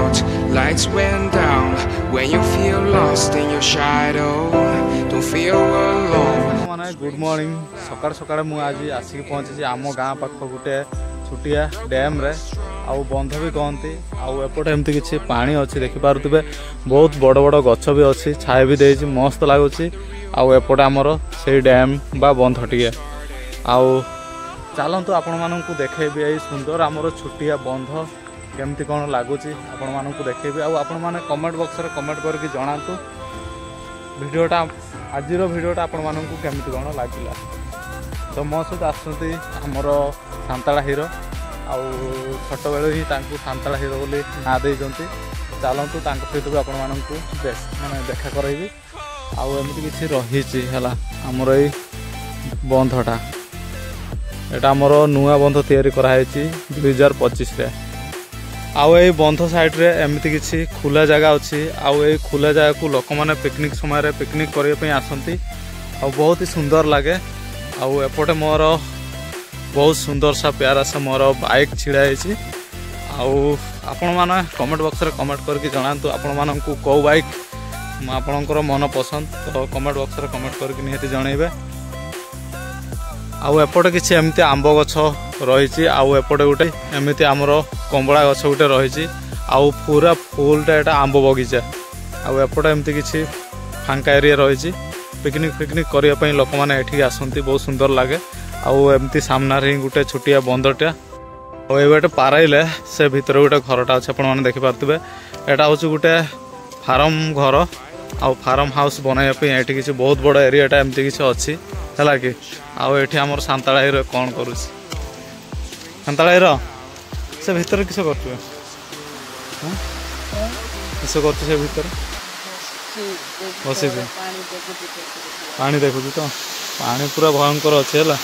out, lights went down. When you feel lost in your shadow, don't feel alone. माने good morning सकाळ सकाळ मु आज आसिक पहुँची आम गाँ पाख गोटे छुटिया डैम रे आउ बंध भी कहती आउ एपटे एमती किसी पानी अच्छी देखिपे बहुत बड़ बड़ गछ भी अच्छी छाए भी देती मस्त लगुच आउ एपटे आमर से डैम बा बंध टे आउ चलतु आपण मानू देखेबी यही सुंदर आमर छुटिया बंध केमती कौन लगुच आपण मानू देखेबी आपण मैंने कमेंट बॉक्स रे कमेंट करके जनातु वीडियोटा आज वीडियोटा आपण मानू केमती कौन लगिला। तो मो सहित आसुँच आमर सांताला हिरो आउ छोट बेलू ही सांताला हिरो बोली ना देते चलतु सहित भी आपण मानू माने देखा करबी आउ एमती किसी रही है आमर ये बंधटा एटा आमर नुआ बंध तैयारी कराई 2025 रे आउ ये बंध साइड रे एमती किसी खुला जगह अच्छी आउ ये खुला जगह को लोक मैंने पिकनिक समय पिकनिक करने आसती आउ बहुत ही सुंदर लगे आउ एपटे मोर बहुत सुंदर सा प्यारा सा मोर बाइक छिड़ा है आउ आपण माने कमेंट बॉक्स रे कमेंट करके जनातु आपण मानकु को बाइक आपणकर मन पसंद तो कमेंट बॉक्स रे कमेंट करके निहाती जनइबे। आउ एपटे किसी एमती आंब गछ रही आउ एपटे गोटे एमती आमर कंबला गछ गोटे रही आउ पूरा फुलटा एटा आंब बगीचा आउ एपटे एमती किसी फांका एरिया रही पिकनिक फिकनिक करने लोक मैंने एठी आसती बहुत सुंदर लगे आउ एमती सामना ही गोटे छोटिया बंदटा और ये पाराइले से भितर गोटे घरटा अच्छे आपने देखिपे एटा हूँ गोटे फार्म घर आउ फार्म हाउस बनवाई ये किसी बहुत बड़ एरियाटा एमती किसी अच्छी है कि आउ ये आमर सांताला हिरो कौन करुँ सांताला हिरो से भितर किस कर से भितर बस पानी देखु तो पानी पूरा भयंकर अच्छे है।